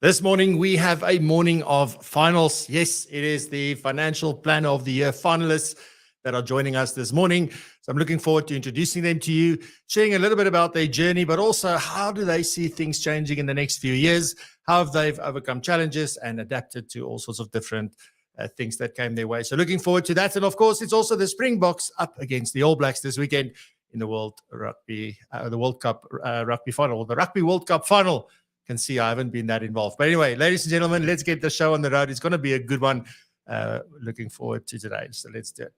This morning, we have a morning of finals. Yes, it is the Financial Planner of the Year finalists that are joining us this morning. So I'm looking forward to introducing them to you, sharing a little bit about their journey, but also how do they see things changing in the next few years, how have they overcome challenges and adapted to all sorts of different things that came their way. So looking forward to that. And of course, it's also the Springboks up against the All Blacks this weekend in the World Cup rugby final, the Rugby World Cup final. Can see I haven't been that involved. But anyway, ladies and gentlemen, let's get the show on the road. It's going to be a good one. Looking forward to today. So let's do it.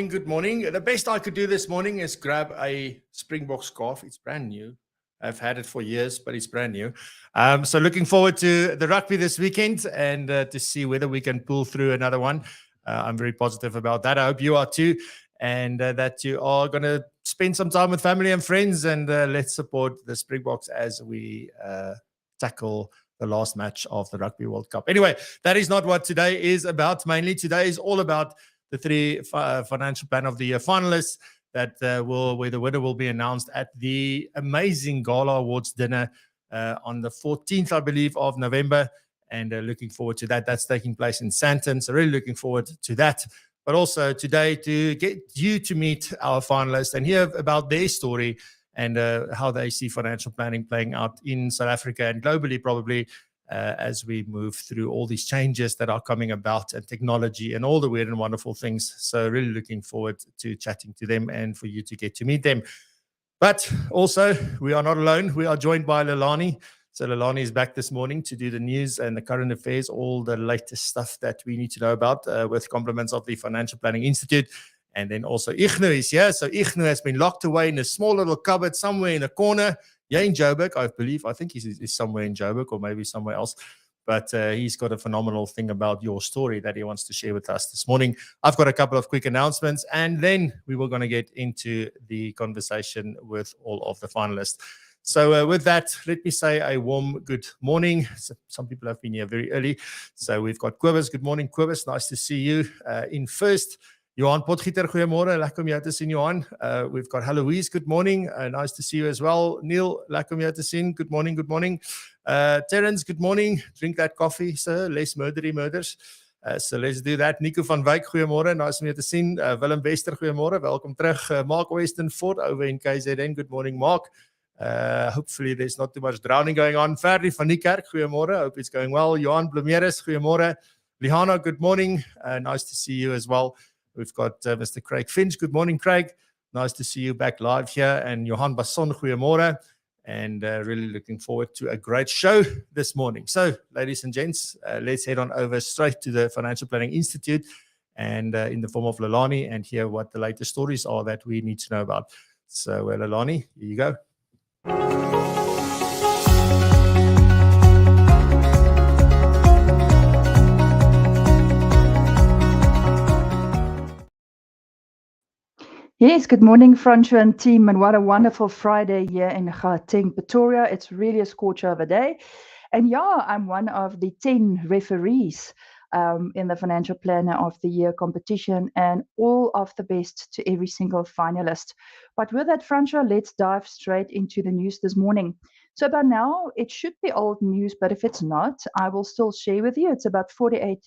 Good morning. The best I could do this morning is grab a Springbok scarf. It's brand new. I've had it for years, but it's brand new. So looking forward to the rugby this weekend and to see whether we can pull through another one. I'm very positive about that. I hope you are too, and that you are going to spend some time with family and friends, and let's support the Springboks as we tackle the last match of the Rugby World Cup. Anyway, that is not what today is about. Mainly today is all about the three Financial Plan of the Year finalists that where the winner will be announced at the amazing Gala Awards dinner on the 14th, I believe, of November. And looking forward to that. That's taking place in Sandton. So really looking forward to that. But also today to get you to meet our finalists and hear about their story and how they see financial planning playing out in South Africa and globally probably as we move through all these changes that are coming about and technology and all the weird and wonderful things. So really looking forward to chatting to them and for you to get to meet them. But also, we are not alone. We are joined by Lelani. So Lelani is back this morning to do the news and the current affairs, all the latest stuff that we need to know about with compliments of the Financial Planning Institute. And then also Ignou is here. So Ignou has been locked away in a small little cupboard somewhere in a corner. Yeah, in Joburg, I think he's somewhere in Joburg or maybe somewhere else. But he's got a phenomenal thing about your story that he wants to share with us this morning. I've got a couple of quick announcements, and then we were going to get into the conversation with all of the finalists. So with that, let me say a warm good morning. Some people have been here very early. So we've got Kobus. Good morning, Kobus. Nice to see you. In first, Johan Potgieter, goeiemôre. Lekker om jou te sien, Johan. We've got Heloise, good morning. Nice to see you as well. Neil, lekker om jou te sien. Good morning. Terence, good morning. Drink that coffee, sir. Less murders. So let's do that. Nico van Wyk, goeiemôre. Nice om jou te sien. Willem Wester, goeiemôre. Welcome terug. Mark Westonford over in KZN. Good morning, Mark. Hopefully there's not too much drowning going on. Ferdi van Niekerk, goeiemôre. Hope it's going well. Johan Blomeres, goeiemôre. Lihana, good morning. Nice to see you as well. We've got Mr. Craig Finch. Good morning, Craig. Nice to see you back live here. And Johan Basson, goeiemôre. And really looking forward to a great show this morning. So, ladies and gents, let's head on over straight to the Financial Planning Institute and in the form of Lelani and hear what the latest stories are that we need to know about. So, Lelani, here you go. Yes, good morning, Francois and team, and what a wonderful Friday here in Gauteng, Pretoria. It's really a scorcher of a day. And yeah, I'm one of the 10 referees in the Financial Planner of the Year competition, and all of the best to every single finalist. But with that, Francois, let's dive straight into the news this morning. So by now, it should be old news, but if it's not, I will still share with you. It's about 48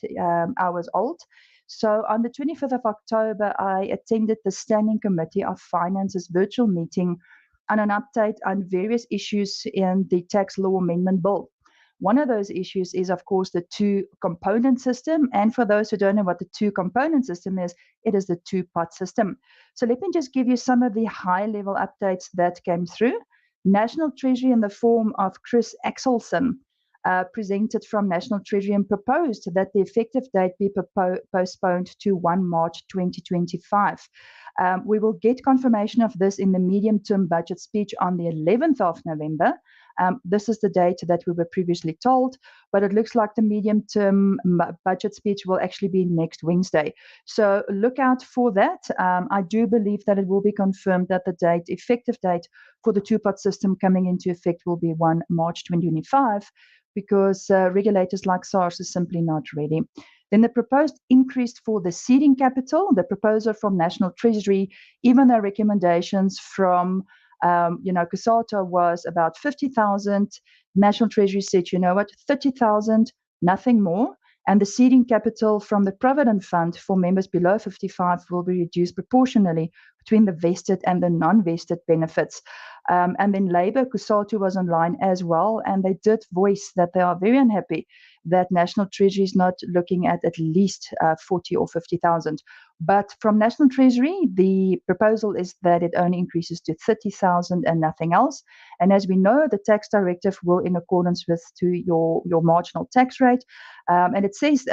hours old. So on the 25th of October, I attended the Standing Committee of Finance's virtual meeting on an update on various issues in the Tax Law Amendment Bill. One of those issues is, of course, the two-component system. And for those who don't know what the two-component system is, it is the two-pot system. So let me just give you some of the high-level updates that came through. National Treasury, in the form of Chris Axelson, presented from National Treasury and proposed that the effective date be postponed to 1 March 2025. We will get confirmation of this in the medium-term budget speech on the 11th of November. This is the date that we were previously told, but it looks like the medium-term budget speech will actually be next Wednesday. So look out for that. I do believe that it will be confirmed that the effective date for the two-pot system coming into effect will be 1 March 2025, because regulators like SARS is simply not ready. Then the proposed increase for the seeding capital, the proposal from National Treasury, even the recommendations from COSATU was about 50,000. National Treasury said, 30,000, nothing more. And the seeding capital from the Provident Fund for members below 55 will be reduced proportionally between the vested and the non-vested benefits. And then Labour, COSATU was online as well, and they did voice that they are very unhappy that National Treasury is not looking at least 40 or 50,000. But from National Treasury, the proposal is that it only increases to 30,000 and nothing else. And as we know, the tax directive will, in accordance with your marginal tax rate. And it says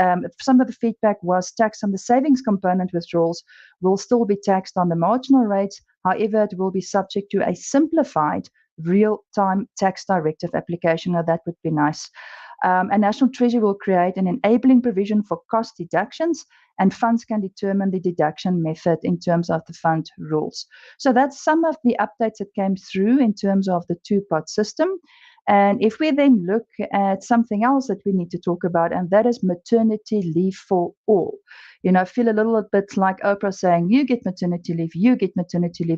some of the feedback was tax on the savings component withdrawals will still be taxed on the marginal rates. However, it will be subject to a simplified real-time tax directive application. Now, that would be nice. And National Treasury will create an enabling provision for cost deductions, and funds can determine the deduction method in terms of the fund rules. So that's some of the updates that came through in terms of the two-pot system. And if we then look at something else that we need to talk about, and that is maternity leave for all. I feel a little bit like Oprah saying, you get maternity leave,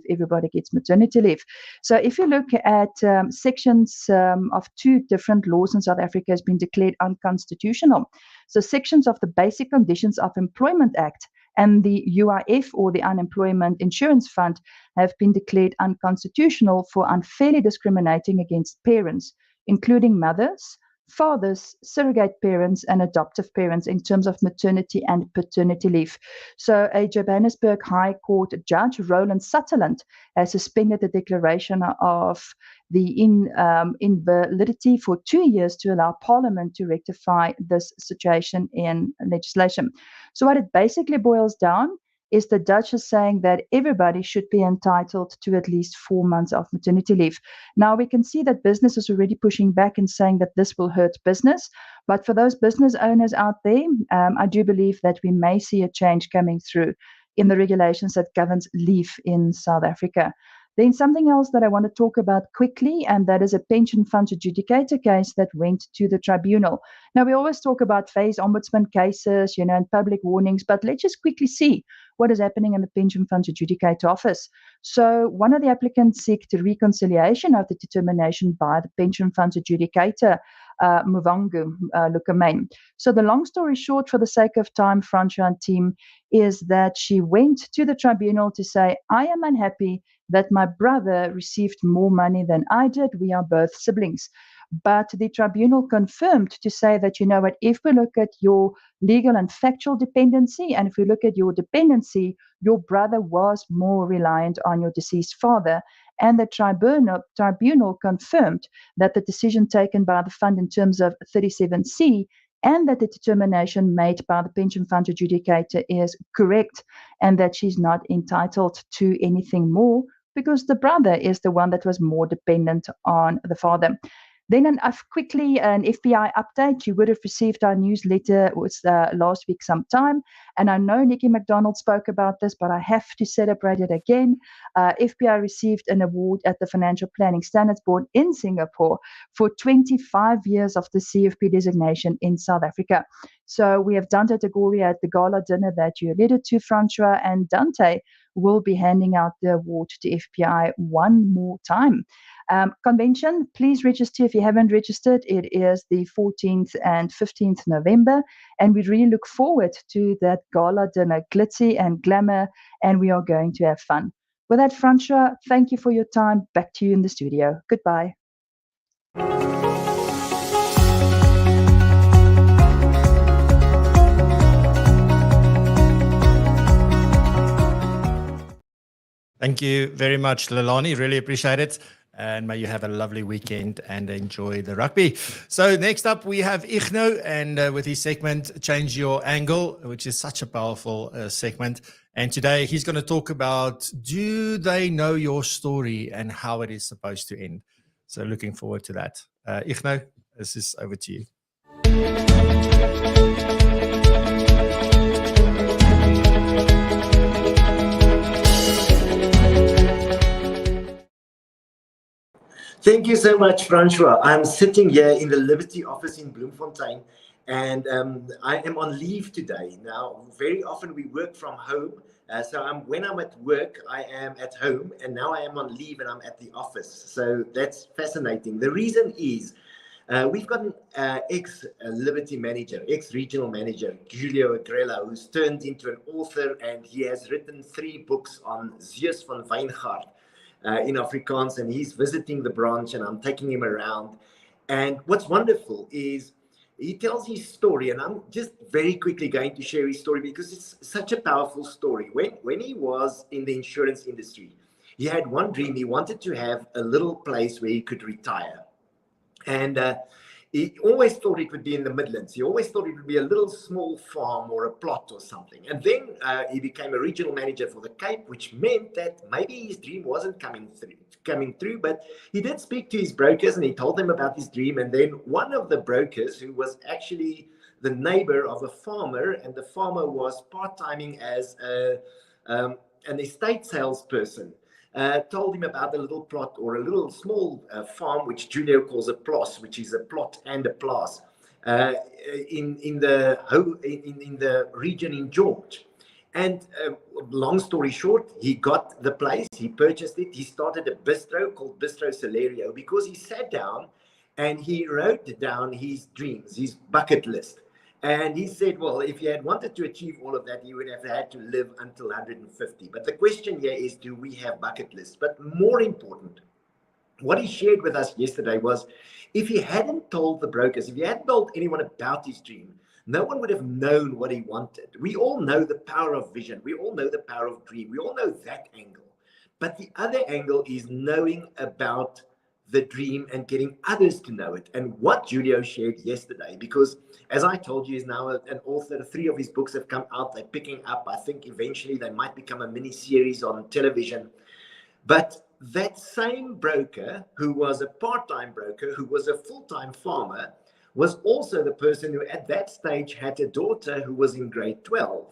everybody gets maternity leave. So if you look at sections of two different laws in South Africa has been declared unconstitutional. So sections of the Basic Conditions of Employment Act and the UIF, or the Unemployment Insurance Fund, have been declared unconstitutional for unfairly discriminating against parents, including mothers, fathers, surrogate parents, and adoptive parents in terms of maternity and paternity leave. So a Johannesburg High Court judge, Roland Sutherland, has suspended the declaration of the invalidity for 2 years to allow Parliament to rectify this situation in legislation. So what it basically boils down is the Dutch is saying that everybody should be entitled to at least 4 months of maternity leave. Now, we can see that business is already pushing back and saying that this will hurt business. But for those business owners out there, I do believe that we may see a change coming through in the regulations that governs leave in South Africa. Then something else that I want to talk about quickly, and that is a pension funds adjudicator case that went to the tribunal. Now, we always talk about phase ombudsman cases, and public warnings, but let's just quickly see what is happening in the pension funds adjudicator office. So one of the applicants sought reconciliation of the determination by the pension funds adjudicator, Muvhango Lukamane. So the long story short, for the sake of time, Fransha and team, is that she went to the tribunal to say, I am unhappy that my brother received more money than I did. We are both siblings. But the tribunal confirmed to say that, if we look at your legal and factual dependency, and if we look at your dependency, your brother was more reliant on your deceased father. And the tribunal confirmed that the decision taken by the fund in terms of 37C and that the determination made by the pension fund adjudicator is correct, and that she's not entitled to anything more because the brother is the one that was more dependent on the father. Then quickly, an FBI update. You would have received our newsletter. It was last week sometime. And I know Nikki McDonald spoke about this, but I have to celebrate it again. FBI received an award at the Financial Planning Standards Board in Singapore for 25 years of the CFP designation in South Africa. So we have Dante Tagore at the gala dinner that you alluded to, Francois, and Dante will be handing out the award to FPI one more time. Convention, please register if you haven't registered. It is the 14th and 15th November, and we really look forward to that gala dinner, glitzy and glamour, and we are going to have fun. With that, Fransha, thank you for your time. Back to you in the studio. Goodbye. Thank you very much, Lelani. Really appreciate it. and may you have a lovely weekend and enjoy the rugby. So next up we have Igno, and with his segment Change Your Angle, which is such a powerful segment. And today he's going to talk about, do they know your story and how it is supposed to end? So looking forward to that. Igno, this is over to you. Thank you so much, Francois. I'm sitting here in the Liberty office in Bloemfontein, and I am on leave today. Now, very often we work from home. When I'm at work, I am at home, and now I am on leave and I'm at the office. So that's fascinating. The reason is we've got an ex-Liberty manager, ex-regional manager, Julio Agrela, who's turned into an author, and he has written 3 books on Zeus van Wijngaard. In Afrikaans, and he's visiting the branch, and I'm taking him around. And what's wonderful is he tells his story, and I'm just very quickly going to share his story because it's such a powerful story. When he was in the insurance industry, he had one dream. He wanted to have a little place where he could retire. And he always thought it would be in the Midlands. He always thought it would be a little small farm or a plot or something. And then he became a regional manager for the Cape, which meant that maybe his dream wasn't coming through. But he did speak to his brokers, and he told them about his dream. And then one of the brokers, who was actually the neighbor of a farmer, and the farmer was part-timing as an estate salesperson, told him about a little plot or a little small farm, which Julio calls a plos, which is a plot and a plas, in the region in George. And long story short, he got the place, he purchased it, he started a bistro called Bistro Celerio, because he sat down and he wrote down his dreams, his bucket list. And he said, well, if he had wanted to achieve all of that, he would have had to live until 150. But the question here is, do we have bucket lists? But more important, what he shared with us yesterday was, if he hadn't told the brokers, if he hadn't told anyone about his dream, no one would have known what he wanted. We all know the power of vision. We all know the power of dream. We all know that angle. But the other angle is knowing about the dream and getting others to know it. And what Julio shared yesterday, because as I told you, he's now an author. 3 of his books have come out. They're picking up. I think eventually they might become a mini series on television. But that same broker, who was a part-time broker, who was a full-time farmer, was also the person who at that stage had a daughter who was in grade 12.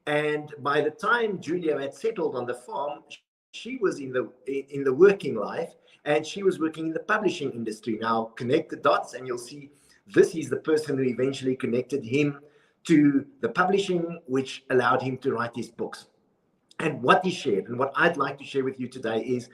And by the time Julio had settled on the farm, she was in the working life, and she was working in the publishing industry. Now, connect the dots and you'll see this is the person who eventually connected him to the publishing, which allowed him to write his books. And what he shared, and what I'd like to share with you today is,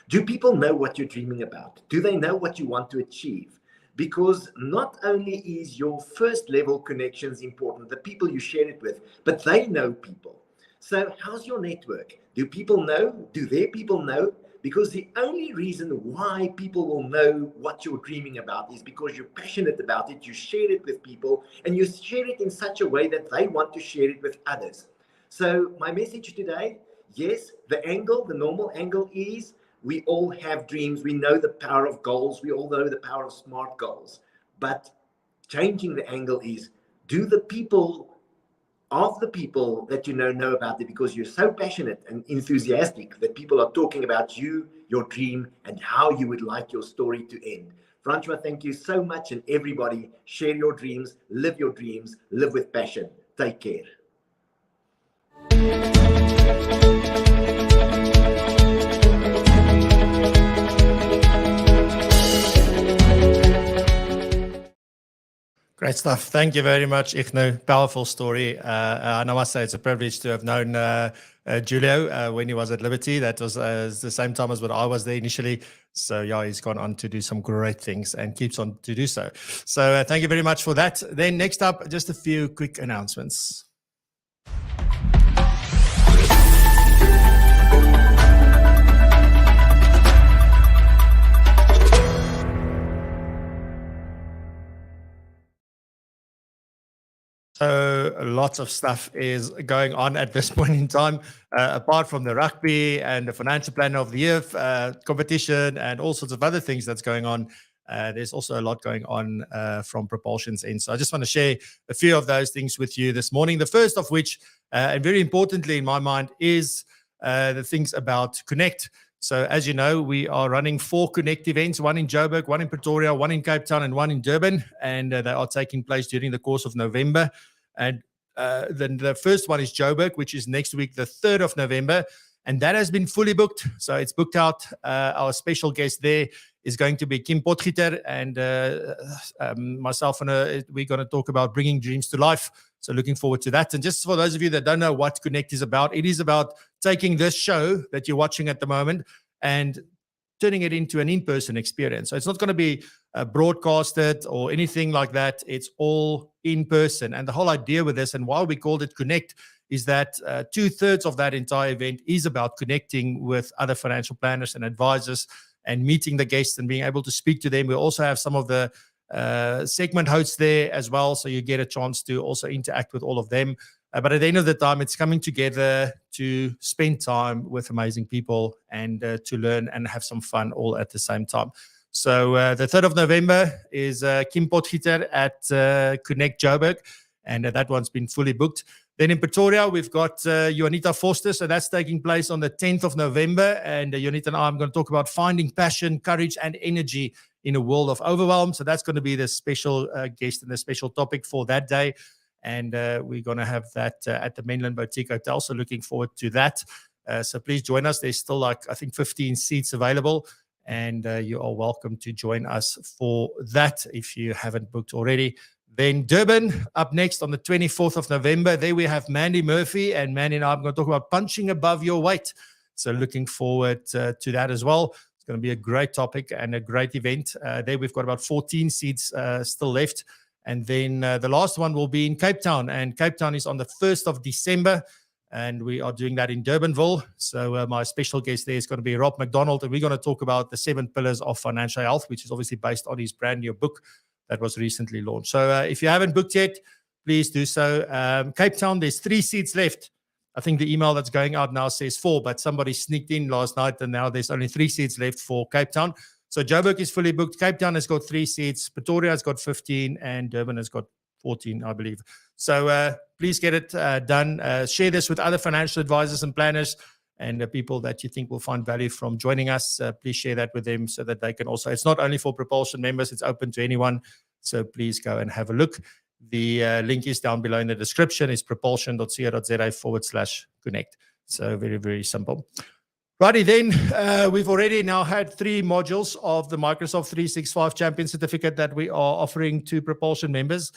do people know what you're dreaming about? Do they know what you want to achieve? Because not only is your first level connections important, the people you share it with, but they know people. So how's your network? Do people know? Do their people know? Because the only reason why people will know what you're dreaming about is because you're passionate about it, you share it with people, and you share it in such a way that they want to share it with others. So my message today, yes, the normal angle is, we all have dreams. We know the power of goals. We all know the power of SMART goals. But changing the angle is, do the people that you know about it, because you're so passionate and enthusiastic that people are talking about you, your dream, and how you would like your story to end. Francois, thank you so much. And everybody, share your dreams, live with passion. Take care. Great stuff. Thank you very much, Igno. Powerful story. And I must say, it's a privilege to have known Julio when he was at Liberty. That was the same time as when I was there initially. So yeah, he's gone on to do some great things and keeps on to do so. So thank you very much for that. Then next up, just a few quick announcements. So lots of stuff is going on at this point in time, apart from the rugby and the financial planner of the year competition and all sorts of other things that's going on. There's also a lot going on from Propulsion's end. So I just want to share a few of those things with you this morning. The first of which, and very importantly in my mind, is the things about Connect. So as you know, we are running 4 Connect events, one in Joburg, one in Pretoria, one in Cape Town, and one in Durban. And they are taking place during the course of November. And then the first one is Joburg, which is next week, the 3rd of November. And that has been fully booked. So it's booked out. Our special guest there is going to be Kim Potgieter, and myself and we're going to talk about bringing dreams to life. So looking forward to that. And just for those of you that don't know what Connect is about, it is about taking this show that you're watching at the moment and turning it into an in-person experience. So it's not going to be broadcasted or anything like that. It's all in person. And the whole idea with this, and why we called it Connect, is that 2/3 of that entire event is about connecting with other financial planners and advisors and meeting the guests and being able to speak to them. We also have some of the segment hosts there as well, so you get a chance to also interact with all of them. But at the end of the time, it's coming together to spend time with amazing people and to learn and have some fun all at the same time. So the 3rd of November is Kim Potgieter at Connect Joburg, and that one's been fully booked. Then in Pretoria, we've got Juanita Foster, so that's taking place on the 10th of November. And Juanita and I am going to talk about finding passion, courage, and energy in a world of overwhelm. So that's going to be the special guest and the special topic for that day. And we're going to have that at the Mainland Boutique Hotel. So looking forward to that. So please join us. There's still I think 15 seats available. And you are welcome to join us for that if you haven't booked already. Then Durban, up next on the 24th of November. There we have Mandy Murphy, and Mandy and I are going to talk about punching above your weight. So looking forward to that as well. It's going to be a great topic and a great event. There we've got about 14 seats still left. And then the last one will be in Cape Town. And Cape Town is on the 1st of December. And we are doing that in Durbanville. So my special guest there is going to be Rob McDonald. And we're going to talk about the 7 pillars of financial health, which is obviously based on his brand new book that was recently launched. So if you haven't booked yet, please do so. Cape Town, there's 3 seats left. I think the email that's going out now says 4, but somebody sneaked in last night, and now there's only 3 seats left for Cape Town. So Joburg is fully booked. Cape Town has got 3 seats. Pretoria has got 15, and Durban has got 14, I believe. So please get it done. Share this with other financial advisors and planners and the people that you think will find value from joining us. Please share that with them so that they can also, it's not only for Propulsion members, it's open to anyone. So please go and have a look. The link is down below in the description. It's propulsion.co.za/connect. So very, very simple. Righty then, we've already now had 3 modules of the Microsoft 365 Champion Certificate that we are offering to Propulsion members.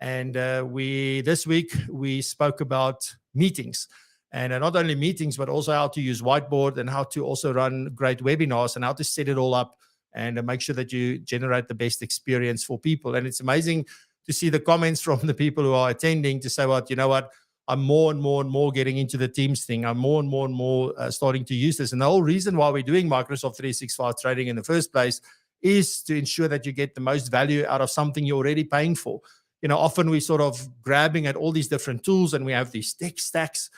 And this week, we spoke about meetings. And not only meetings, but also how to use Whiteboard and how to also run great webinars and how to set it all up and make sure that you generate the best experience for people. And it's amazing to see the comments from the people who are attending to say, well, you know what, I'm more and more getting into the Teams thing. I'm more and more starting to use this. And the whole reason why we're doing Microsoft 365 training in the first place is to ensure that you get the most value out of something you're already paying for. You know, often we're sort of grabbing at all these different tools and we have these tech stacks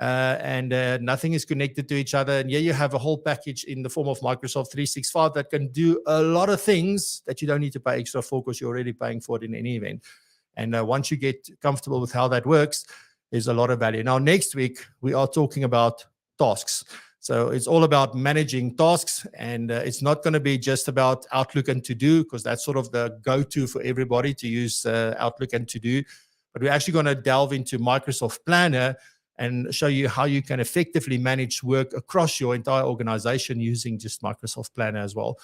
and nothing is connected to each other. And yeah, you have a whole package in the form of Microsoft 365 that can do a lot of things that you don't need to pay extra for because you're already paying for it in any event. And once you get comfortable with how that works, there's a lot of value. Now, next week, we are talking about tasks. So it's all about managing tasks, and it's not going to be just about Outlook and To-Do, because that's sort of the go-to for everybody to use Outlook and To-Do. But we're actually going to delve into Microsoft Planner and show you how you can effectively manage work across your entire organization using just Microsoft Planner as well.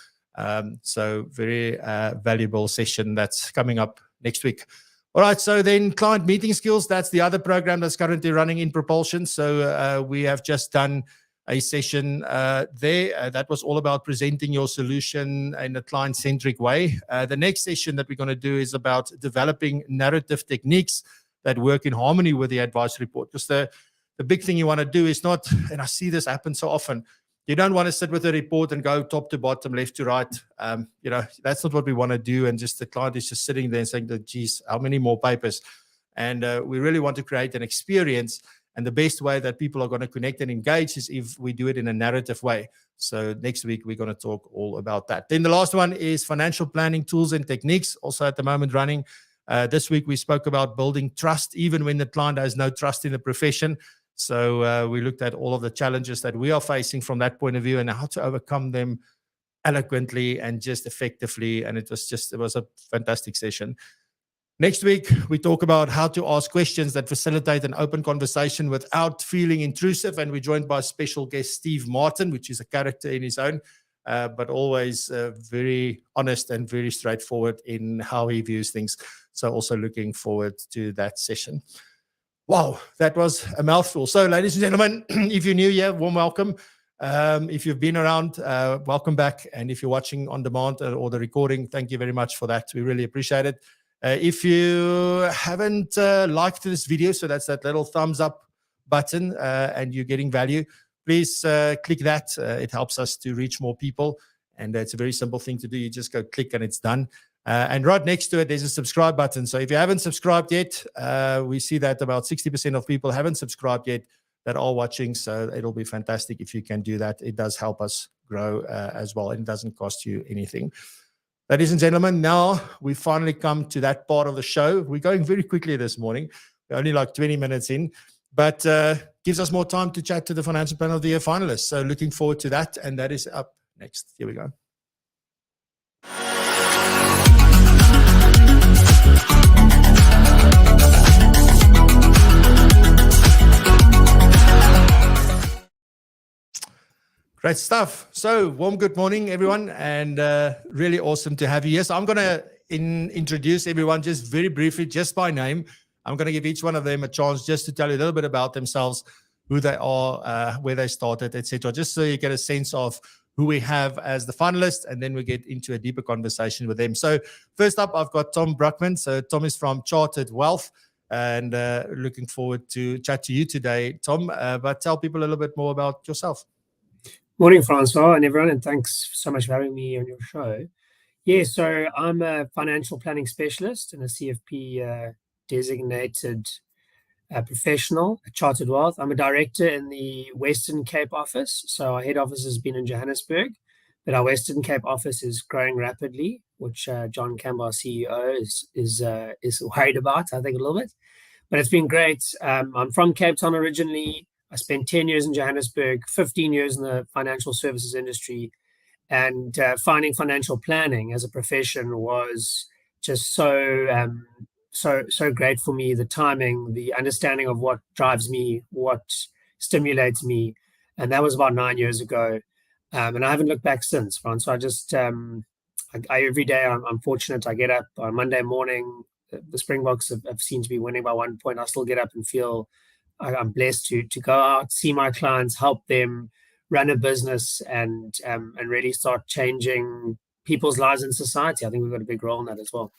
So very valuable session that's coming up next week. All right, so then client meeting skills, that's the other program that's currently running in Propulsion. So we have just done a session there that was all about presenting your solution in a client-centric way. The next session that we're going to do is about developing narrative techniques that work in harmony with the advice report. Because the big thing you want to do is not, and I see this happen so often, you don't want to sit with a report and go top to bottom, left to right. You know, that's not what we want to do. And just the client is just sitting there and saying, geez, how many more papers? And we really want to create an experience. And the best way that people are going to connect and engage is if we do it in a narrative way. So next week, we're going to talk all about that. Then the last one is financial planning tools and techniques, also at the moment running. This week, we spoke about building trust, even when the client has no trust in the profession. So we looked at all of the challenges that we are facing from that point of view and how to overcome them eloquently and just effectively. And it was a fantastic session. Next week, we talk about how to ask questions that facilitate an open conversation without feeling intrusive. And we're joined by special guest Steve Martin, which is a character in his own, but always very honest and very straightforward in how he views things. So also looking forward to that session. Wow, that was a mouthful. So ladies and gentlemen, if you're new here, warm welcome. If you've been around, welcome back. And if you're watching on demand or the recording, thank you very much for that. We really appreciate it. If you haven't liked this video, so that's that little thumbs up button and you're getting value, please click that. It helps us to reach more people. And it's a very simple thing to do. You just go click and it's done. And right next to it, there's a subscribe button. So if you haven't subscribed yet, we see that about 60% of people haven't subscribed yet that are watching. So it'll be fantastic if you can do that. It does help us grow as well. And it doesn't cost you anything. Ladies and gentlemen, now we finally come to that part of the show. We're going very quickly this morning. We're only like 20 minutes in, but gives us more time to chat to the Financial Planner of the Year finalists. So looking forward to that. And that is up next. Here we go. Great stuff. So warm good morning, everyone, and really awesome to have you here. So I'm going to introduce everyone just very briefly, just by name. I'm going to give each one of them a chance just to tell you a little bit about themselves, who they are, where they started, etc. Just so you get a sense of who we have as the finalists, and then we get into a deeper conversation with them. So first up, I've got Tom Brukman. So Tom is from Chartered Wealth, and looking forward to chat to you today, Tom. But tell people a little bit more about yourself. Morning, Francois, and everyone, and thanks so much for having me on your show. Yeah, so I'm a financial planning specialist and a CFP designated professional at Chartered Wealth. I'm a director in the Western Cape office. So our head office has been in Johannesburg, but our Western Cape office is growing rapidly, which John Campbell, our CEO, is worried about, I think, a little bit. But it's been great. I'm from Cape Town originally. I spent 10 years in Johannesburg, 15 years in the financial services industry, and finding financial planning as a profession was just so great for me. The timing, the understanding of what drives me, what stimulates me, and that was about 9 years ago. And I haven't looked back since, Francois. I just every day I'm fortunate. I get up on Monday morning. The Springboks have seemed to be winning by 1 point. I still get up and feel I'm blessed to go out, see my clients, help them run a business, and really start changing people's lives in society. I think we've got a big role in that as well.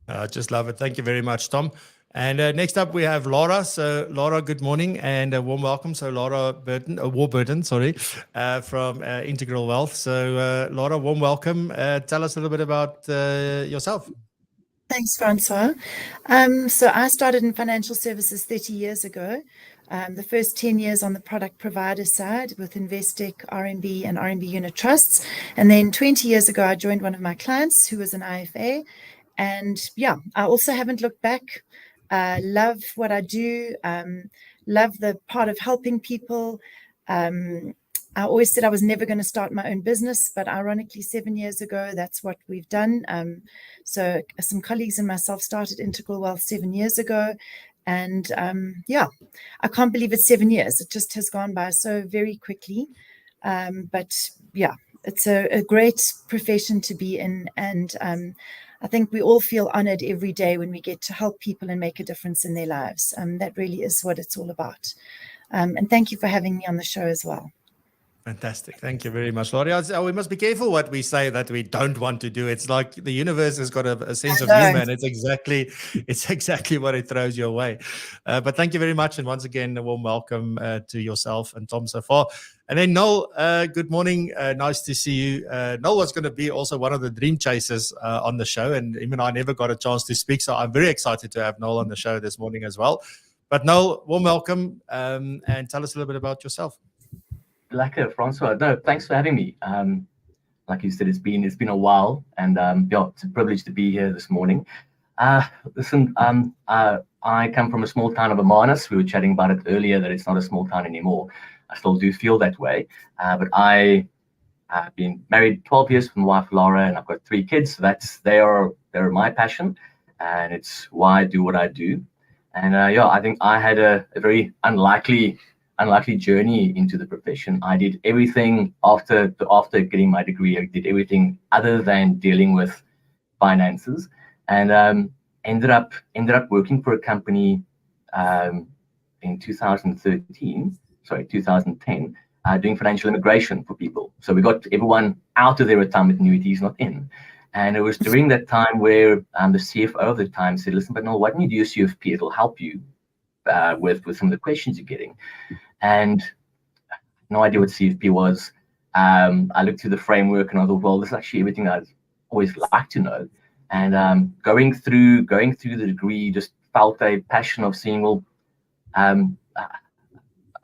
I just love it. Thank you very much, Tom. And next up, we have Laura. So Laura, good morning and a warm welcome. So Laura Warburton, from Integral Wealth. So Laura, warm welcome. Tell us a little bit about yourself. Thanks, Francois. So I started in financial services 30 years ago. The first 10 years on the product provider side with Investec, RMB and RMB unit trusts. And then 20 years ago, I joined one of my clients who was an IFA. And yeah, I also haven't looked back. Love what I do. Love the part of helping people. I always said I was never going to start my own business, but ironically, 7 years ago, that's what we've done. So some colleagues and myself started Integral Wealth 7 years ago. And yeah, I can't believe it's 7 years. It just has gone by so very quickly. But yeah, it's a great profession to be in. And I think we all feel honored every day when we get to help people and make a difference in their lives. That really is what it's all about. And thank you for having me on the show as well. Fantastic. Thank you very much, Laurie. We must be careful what we say that we don't want to do. It's like the universe has got a sense of humor, and it's exactly what it throws your way. But thank you very much. And once again, a warm welcome to yourself and Tom so far. And then Noel, good morning. Nice to see you. Noel was going to be also one of the dream chasers on the show. And even I never got a chance to speak. So I'm very excited to have Noel on the show this morning as well. But Noel, warm welcome. And tell us a little bit about yourself. Lekker, Francois. No, thanks for having me. Like you said, it's been a while, and yeah, it's a privilege to be here this morning. Listen, I come from a small town of Amanus. We were chatting about it earlier that it's not a small town anymore. I still do feel that way, but I have been married 12 years with my wife Laura, and I've got 3 kids. So they're my passion, and it's why I do what I do. And yeah, I think I had a very unlikely journey into the profession. I did everything after getting my degree. I did everything other than dealing with finances, and ended up working for a company in 2010, doing financial immigration for people. So we got everyone out of their retirement annuities, not in. And it was during that time where the CFO of the time said, "Listen, but no, why don't you do your CFP? It'll help you with some of the questions you're getting." And no idea what CFP was. I looked through the framework and I thought, well, this is actually everything I'd always like to know. And going through the degree, just felt a passion of seeing, well, I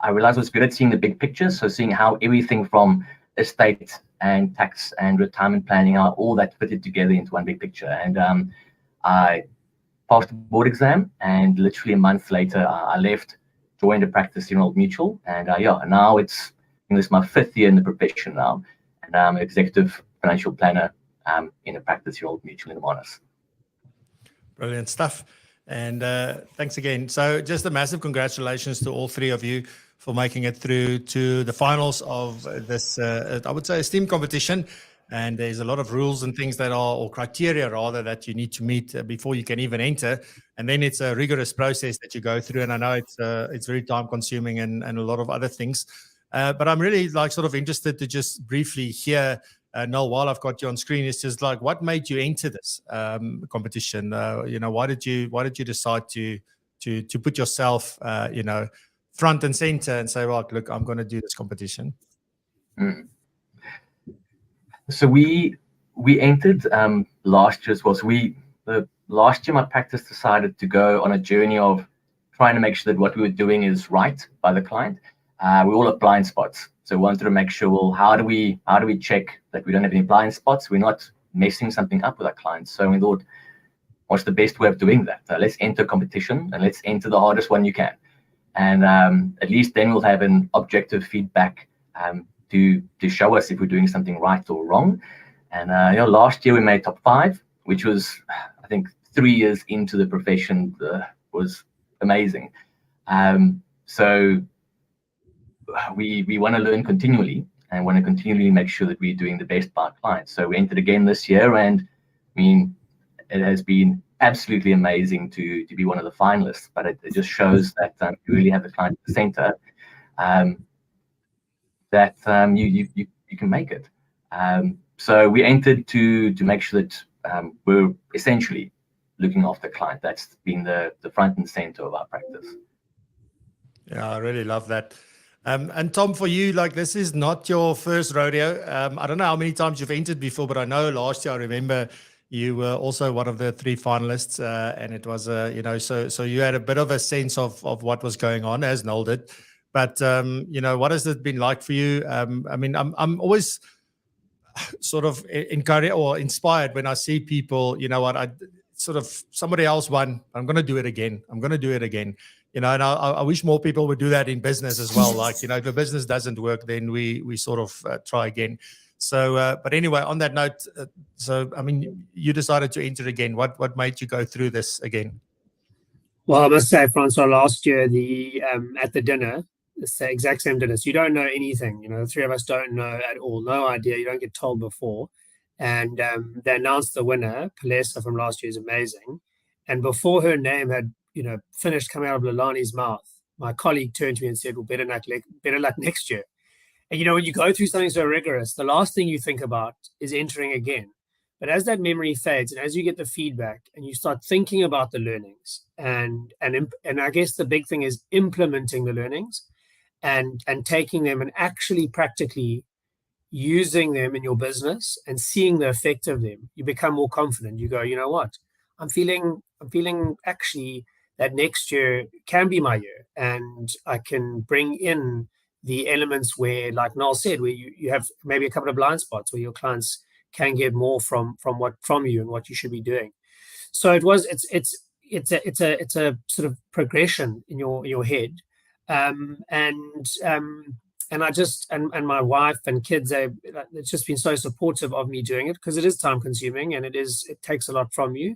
realized I was good at seeing the big picture. So seeing how everything from estate and tax and retirement planning, how all that fitted together into one big picture. And I passed the board exam, and literally a month later, I left, joined a practice in Old Mutual, and yeah, now this is my 5th year in the profession now, and I'm an executive financial planner in a practice in Old Mutual in Amanus. Brilliant stuff, and thanks again. So just a massive congratulations to all 3 of you for making it through to the finals of this, I would say, esteemed competition. And there's a lot of rules and things that are, or criteria rather, that you need to meet before you can even enter. And then it's a rigorous process that you go through. And I know it's very time consuming and a lot of other things. But I'm really sort of interested to just briefly hear, Noel, while I've got you on screen, it's just like, what made you enter this competition? Why did you decide to put yourself, front and center and say, well, look, I'm going to do this competition? So we entered last year as well. So last year my practice decided to go on a journey of trying to make sure that what we were doing is right by the client. We all have blind spots, so we wanted to make sure, well, how do we check that we don't have any blind spots? We're not messing something up with our clients. So we thought, what's the best way of doing that? Let's enter competition, and let's enter the hardest one you can, and at least then we'll have an objective feedback to show us if we're doing something right or wrong. And last year we made top 5, which was, I think, 3 years into the profession, was amazing. So we want to learn continually and want to continually make sure that we're doing the best by our clients. So we entered again this year, and I mean, it has been absolutely amazing to be one of the finalists. But it just shows that you really have the client at the center. That you can make it. So we entered to make sure that we're essentially looking after the client. That's been the front and center of our practice. Yeah, I really love that. And Tom, for you, this is not your first rodeo. I don't know how many times you've entered before, but I know last year I remember you were also one of the 3 finalists, and it was so you had a bit of a sense of what was going on, as Noel did. But, what has it been like for you? I mean, I'm always sort of encouraged or inspired when I see people, somebody else won. I'm going to do it again. And I wish more people would do that in business as well. If the business doesn't work, then we sort of try again. So, but anyway, on that note, you decided to enter again. What made you go through this again? Well, I must say, Francois, last year at the dinner, it's the exact same dinner. So you don't know anything. The 3 of us don't know at all. No idea. You don't get told before. And they announced the winner. Palesa from last year is amazing. And before her name had finished coming out of Lalani's mouth, my colleague turned to me and said, well, better luck next year. And when you go through something so rigorous, the last thing you think about is entering again. But as that memory fades and as you get the feedback and you start thinking about the learnings, and I guess the big thing is implementing the learnings and taking them and actually practically using them in your business and seeing the effect of them, you become more confident. You go, you know what? I'm feeling actually that next year can be my year, and I can bring in the elements where, like Noel said, where you have maybe a couple of blind spots where your clients can get more from you and what you should be doing. So it's a sort of progression in your head, and I just and my wife and kids, it's just been so supportive of me doing it, because it is time consuming and it takes a lot from you,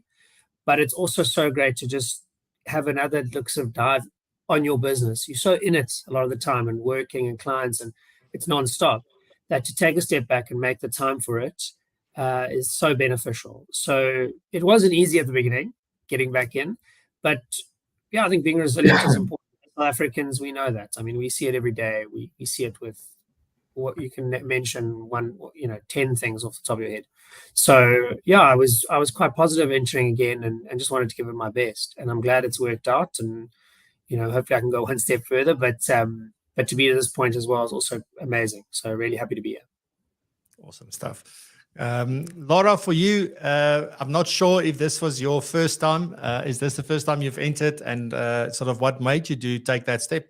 but it's also so great to just have another sort of dive on your business. You're so in it a lot of the time and working and clients, and it's nonstop, that to take a step back and make the time for it is so beneficial. So it wasn't easy at the beginning getting back in, but yeah, I think being resilient is important. South Africans, we know that. I mean, we see it every day. We see it with what you can mention 10 things off the top of your head. So yeah, I was quite positive entering again, and just wanted to give it my best. And I'm glad it's worked out, and hopefully I can go one step further. But to be at this point as well is also amazing. So really happy to be here. Awesome stuff. Laura, for you, I'm not sure if this was your first time. Is this the first time you've entered, and sort of what made you take that step?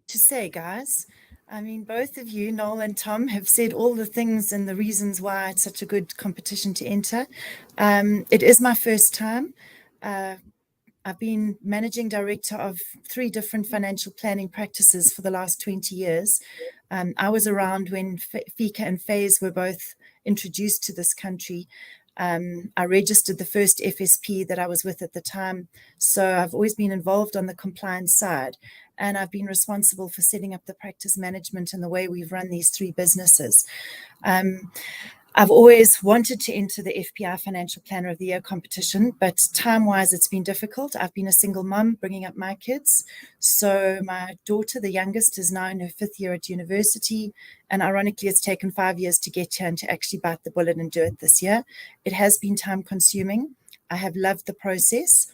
To say, guys, I mean, both of you, Noel and Tom, have said all the things and the reasons why it's such a good competition to enter. It is my first time. I've been managing director of 3 different financial planning practices for the last 20 years. I was around when FICA and FAIS were both introduced to this country. I registered the first FSP that I was with at the time. So I've always been involved on the compliance side, and I've been responsible for setting up the practice management and the way we've run these 3 businesses. I've always wanted to enter the FPI Financial Planner of the Year competition, but time-wise, it's been difficult. I've been a single mum bringing up my kids. So my daughter, the youngest, is now in her 5th year at university. And ironically, it's taken 5 years to get here and to actually bite the bullet and do it this year. It has been time-consuming. I have loved the process.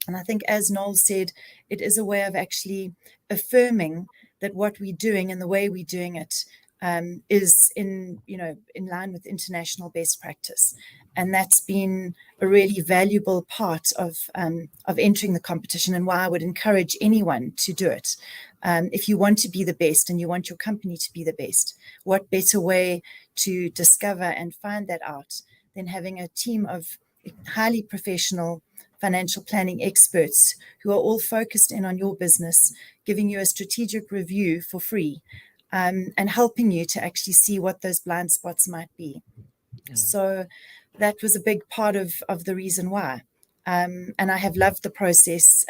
And I think, as Noel said, it is a way of actually affirming that what we're doing and the way we're doing it is in line with international best practice. And that's been a really valuable part of entering the competition, and why I would encourage anyone to do it. If you want to be the best and you want your company to be the best, what better way to discover and find that out than having a team of highly professional financial planning experts who are all focused in on your business, giving you a strategic review for free, and helping you to actually see what those blind spots might be. So that was a big part of the reason why. And I have loved the process.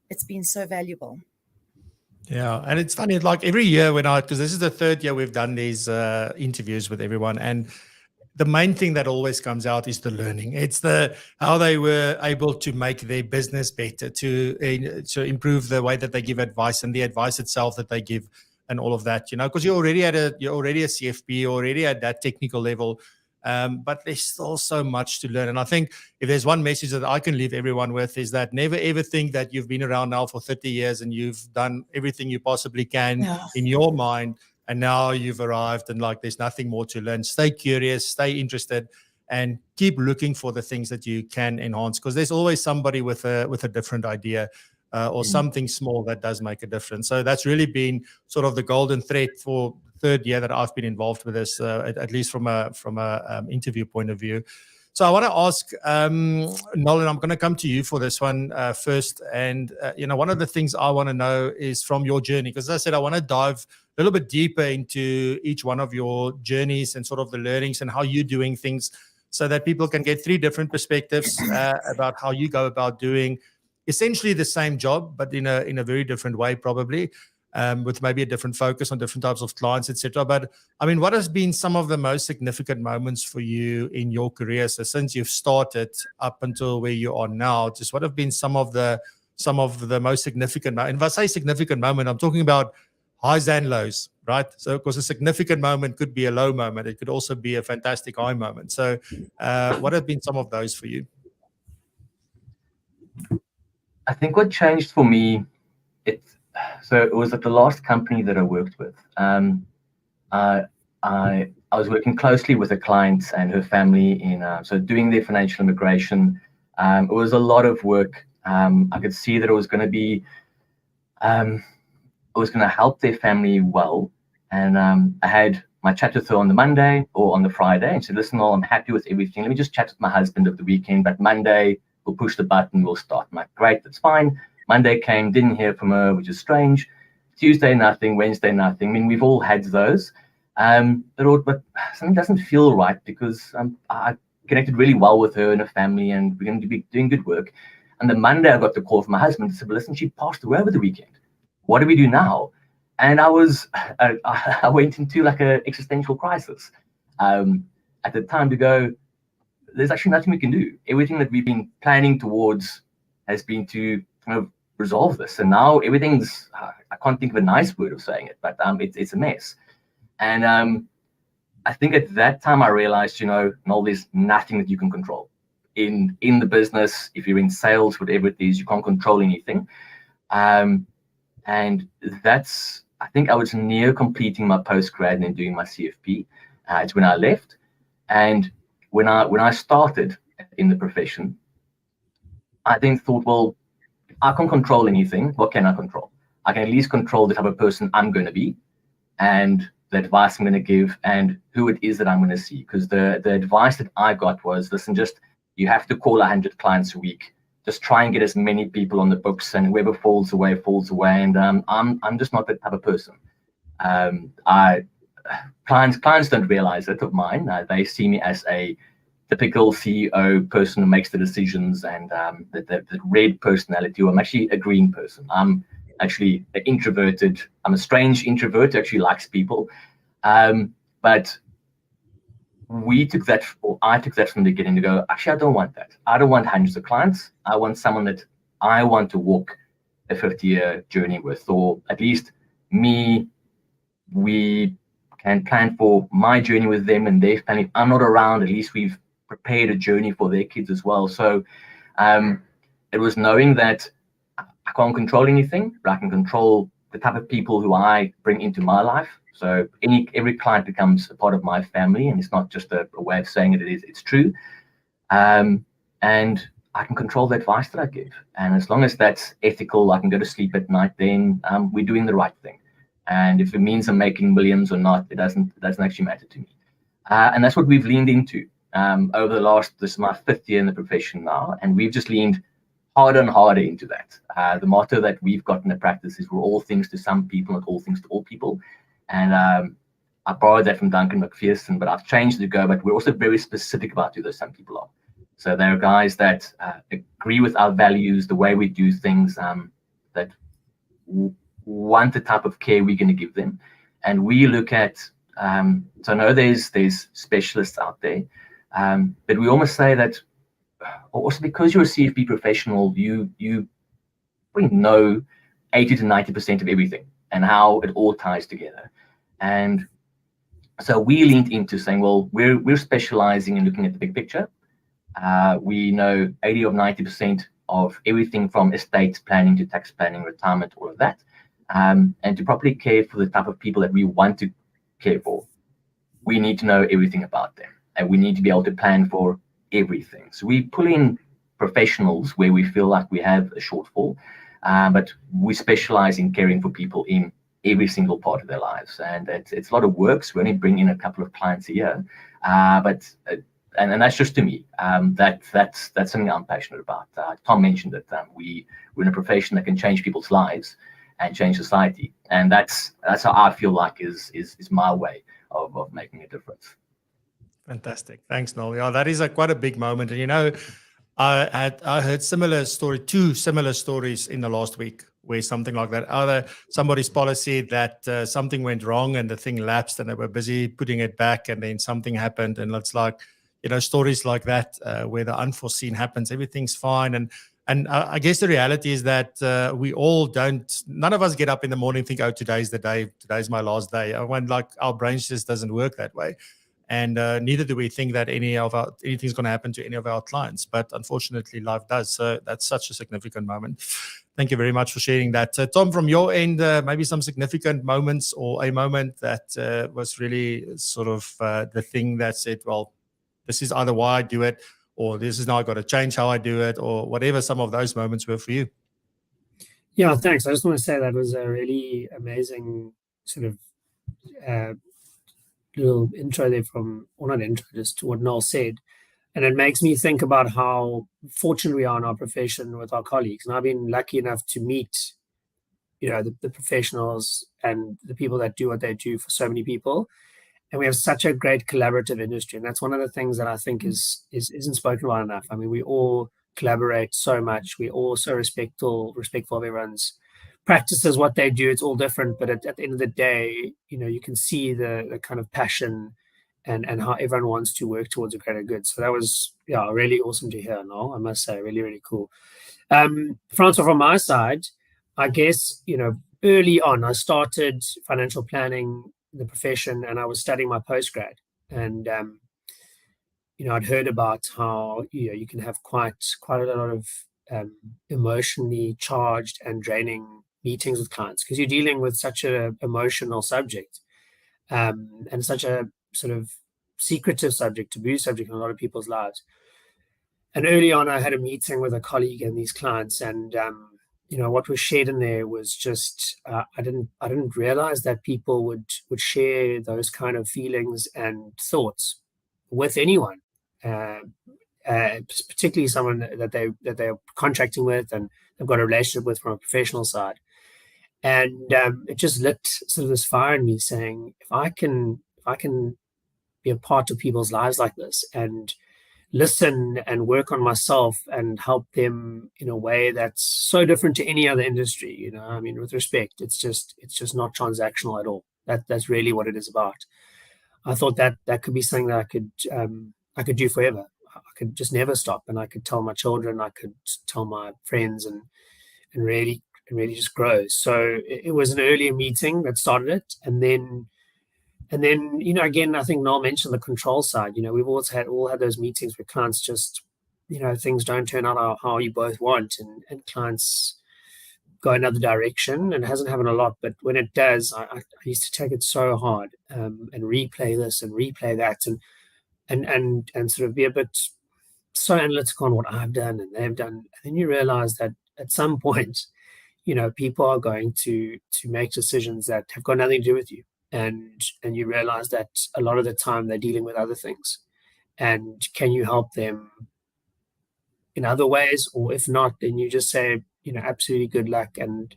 It's been so valuable. Yeah, and it's funny, like every year because this is the 3rd year we've done these interviews with everyone, and the main thing that always comes out is the learning. It's how they were able to make their business better, to improve the way that they give advice and the advice itself that they give, and all of that, because you're already a CFP, you're already at that technical level, but there's still so much to learn. And I think if there's one message that I can leave everyone with, is that never ever think that you've been around now for 30 years and you've done everything you possibly can in your mind, and now you've arrived and there's nothing more to learn. Stay curious, stay interested, and keep looking for the things that you can enhance, because there's always somebody with a different idea. Or something small that does make a difference. So that's really been sort of the golden thread for the 3rd year that I've been involved with this, at least from a interview point of view. So I want to ask Noel, I'm going to come to you for this one first. And one of the things I want to know is from your journey, because as I said, I want to dive a little bit deeper into each one of your journeys and sort of the learnings and how you're doing things, so that people can get 3 different perspectives about how you go about doing essentially the same job, but in a very different way, probably, with maybe a different focus on different types of clients, etc. But I mean, what has been some of the most significant moments for you in your career? So since you've started up until where you are now, just what have been some of the some of the most significant, and if I say significant moment, I'm talking about highs and lows, right? So, of course, a significant moment could be a low moment. It could also be a fantastic high moment. So, what have been some of those for you? I think what changed for me, it was at the last company that I worked with. I was working closely with a client and her family in so doing their financial immigration. It was a lot of work. I could see that it was going to be, it was going to help their family well. And I had my chat with her on the Monday or on the Friday and said, listen, Noel, I'm happy with everything. Let me just chat with my husband over the weekend, but Monday we'll push the button, we'll start. I'm like, great, that's fine. Monday came, didn't hear from her, which is strange. Tuesday, nothing. Wednesday, nothing. I mean, we've all had those. But something doesn't feel right because I connected really well with her and her family, and we're going to be doing good work. And the Monday, I got the call from my husband and said, well, listen, she passed away over the weekend. What do we do now? And I went into like an existential crisis at the time to go, there's actually nothing we can do. Everything that we've been planning towards has been to kind of resolve this. And now everything's, I can't think of a nice word of saying it, but it's a mess. And I think at that time I realized, Noel, there's nothing that you can control. In the business, if you're in sales, whatever it is, you can't control anything. And that's, I think I was near completing my postgrad and then doing my CFP. It's when I left. And when I started in the profession, I then thought, well, I can't control anything. What can I control? I can at least control the type of person I'm going to be and the advice I'm going to give and who it is that I'm going to see. Because the advice that I got was, listen, you have to call 100 clients a week. Just try and get as many people on the books, and whoever falls away, falls away. And I'm just not that type of person. Clients don't realize it of mine. They see me as a typical CEO person who makes the decisions and the red personality. I'm actually a green person. I'm actually introverted. I'm a strange introvert who actually likes people. But I took that from the beginning to go, actually, I don't want that. I don't want hundreds of clients. I want someone that I want to walk a 50-year journey with, or at least we can plan for my journey with them and their family. If I'm not around, at least we've prepared a journey for their kids as well. So it was knowing that I can't control anything, but I can control the type of people who I bring into my life. So every client becomes a part of my family, and it's not just a way of saying it. It's true. And I can control the advice that I give. And as long as that's ethical, I can go to sleep at night, then we're doing the right thing. And if it means I'm making millions or not, it doesn't actually matter to me. And that's what we've leaned into over this is my 5th year in the profession now, and we've just leaned harder and harder into that. The motto that we've got in the practice is we're all things to some people, not all things to all people. And I borrowed that from Duncan McPherson, but I've changed it to go, but we're also very specific about who those some people are. So there are guys that agree with our values, the way we do things, that want the type of care we're going to give them. And we look at, so I know there's specialists out there, but we almost say that also because you're a CFP professional, you probably know 80 to 90% of everything and how it all ties together. And so we leaned into saying, well, we're specializing in looking at the big picture. We know 80 or 90% of everything from estate planning to tax planning, retirement, all of that. And to properly care for the type of people that we want to care for, we need to know everything about them, and we need to be able to plan for everything. So we pull in professionals where we feel like we have a shortfall, but we specialize in caring for people in every single part of their lives. And it's a lot of work. So we only bring in a couple of clients a year, but that's just to me. That's something I'm passionate about. Tom mentioned that we're in a profession that can change people's lives and change society, and that's how I feel like is my way of making a difference. Fantastic, thanks, Noel. Yeah, that is quite a big moment, and I heard two similar stories in the last week where something like that. Somebody's policy that something went wrong and the thing lapsed, and they were busy putting it back, and then something happened, and it's like stories like that where the unforeseen happens, everything's fine, and And I guess the reality is that we all none of us get up in the morning and think, oh, today's the day, today's my last day. When like our brains just doesn't work that way. And neither do we think that anything's going to happen to any of our clients. But unfortunately, life does. So that's such a significant moment. Thank you very much for sharing that. Tom, from your end, maybe some significant moments or a moment that was really sort of the thing that said, well, this is either why I do it, or this is now I've got to change how I do it, or whatever some of those moments were for you. Yeah, thanks. I just want to say that was a really amazing sort of little intro there not intro, just what Noel said. And it makes me think about how fortunate we are in our profession with our colleagues. And I've been lucky enough to meet, the professionals and the people that do what they do for so many people. And we have such a great collaborative industry. And that's one of the things that I think isn't spoken about enough. I mean, we all collaborate so much. We're all so respectful of everyone's practices, what they do. It's all different. But at the end of the day, you can see the kind of passion and how everyone wants to work towards a greater good. So that was, really awesome to hear, Noel, I must say, really, really cool. Francois, from my side, I guess, early on, I started financial planning in the profession and I was studying my postgrad. And, I'd heard about how, you can have quite a lot of emotionally charged and draining meetings with clients because you're dealing with such an emotional subject and such a sort of secretive subject, taboo subject in a lot of people's lives. And early on, I had a meeting with a colleague and these clients, and what was shared in there was just I didn't realize that people would share those kind of feelings and thoughts with anyone, particularly someone that they're contracting with and they've got a relationship with from a professional side. And it just lit sort of this fire in me, saying, if I can be a part of people's lives like this and listen and work on myself and help them in a way that's so different to any other industry, I mean, with respect, it's just not transactional at all. That's really what it is about. I thought that could be something that I could do forever. I could just never stop, and I could tell my children, I could tell my friends, and really just grow. So it was an earlier meeting that started it, and then again, I think Noel mentioned the control side. We've all had those meetings where clients just, things don't turn out how you both want, and clients go another direction, and it hasn't happened a lot. But when it does, I used to take it so hard and replay this and replay that and sort of be a bit so analytical on what I've done and they've done. And then you realize that at some point, people are going to make decisions that have got nothing to do with you. And you realize that a lot of the time they're dealing with other things. And can you help them in other ways? Or if not, then you just say, absolutely good luck and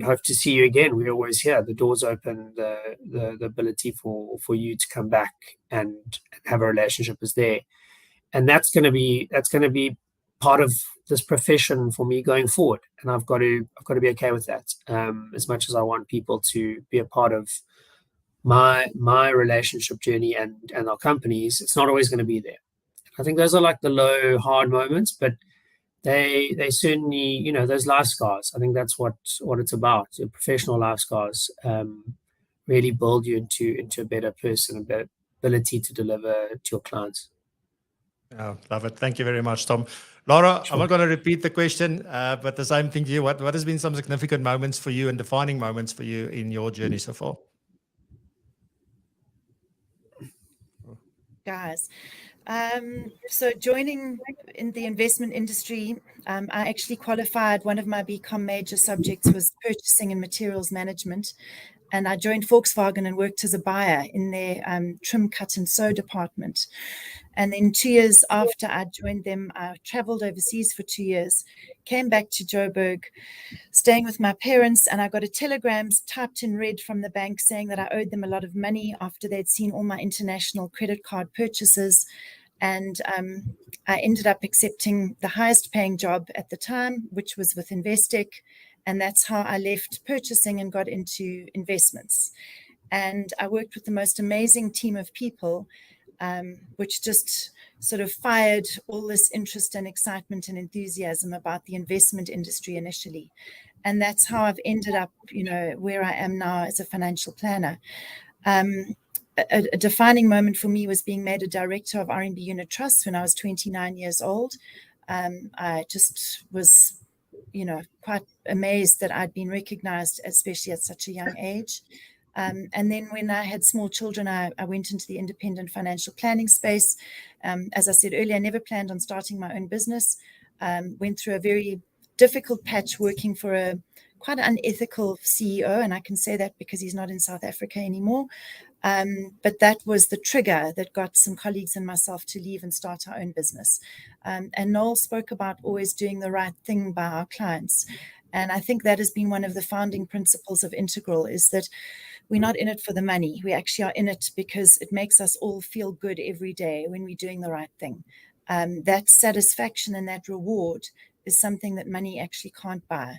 hope to see you again. We're always here. The door's open. The ability for you to come back and have a relationship is there. And that's going to be part of this profession for me going forward, and I've got to be okay with that. As much as I want people to be a part of my relationship journey and our companies, it's not always going to be there. I think those are like the low, hard moments, but they certainly, those life scars. I think that's what it's about. Your professional life scars really build you into a better person, a better ability to deliver to your clients. Oh, love it. Thank you very much, Tom. Laura, Sure. I'm not going to repeat the question, but the same thing to you. What has been some significant moments for you and defining moments for you in your journey so far? Guys, so joining in the investment industry, I actually qualified. One of my BCom major subjects was purchasing and materials management. And I joined Volkswagen and worked as a buyer in their trim, cut and sew department. And then 2 years after I joined them, I traveled overseas for 2 years, came back to Joburg, staying with my parents, and I got a telegram typed in red from the bank saying that I owed them a lot of money after they'd seen all my international credit card purchases. And I ended up accepting the highest paying job at the time, which was with Investec. And that's how I left purchasing and got into investments. And I worked with the most amazing team of people, which just sort of fired all this interest and excitement and enthusiasm about the investment industry initially. And that's how I've ended up, where I am now as a financial planner. A defining moment for me was being made a director of RMB Unit Trusts when I was 29 years old. I just was, quite amazed that I'd been recognized, especially at such a young age. And then when I had small children, I went into the independent financial planning space. As I said earlier, I never planned on starting my own business. Went through a very difficult patch working for a quite unethical CEO, and I can say that because he's not in South Africa anymore. But that was the trigger that got some colleagues and myself to leave and start our own business. And Noel spoke about always doing the right thing by our clients. And I think that has been one of the founding principles of Integral, is that we're not in it for the money. We actually are in it because it makes us all feel good every day when we're doing the right thing. That satisfaction and that reward is something that money actually can't buy.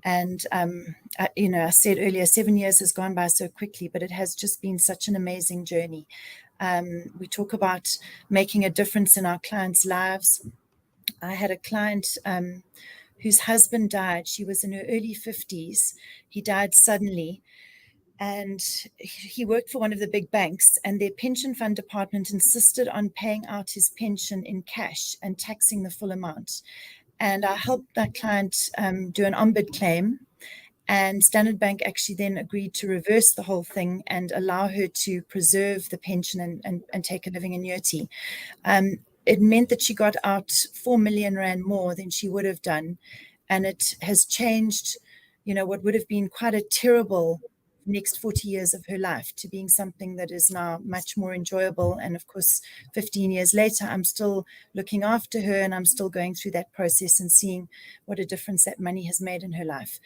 And, I said earlier, 7 years has gone by so quickly, but it has just been such an amazing journey. We talk about making a difference in our clients' lives. I had a client whose husband died. She was in her early 50s. He died suddenly. And he worked for one of the big banks, and their pension fund department insisted on paying out his pension in cash and taxing the full amount. And I helped that client do an ombud claim, and Standard Bank actually then agreed to reverse the whole thing and allow her to preserve the pension and take a living annuity. It meant that she got out 4 million rand more than she would have done. And it has changed, what would have been quite a terrible next 40 years of her life to being something that is now much more enjoyable. And of course, 15 years later, I'm still looking after her, and I'm still going through that process and seeing what a difference that money has made in her life.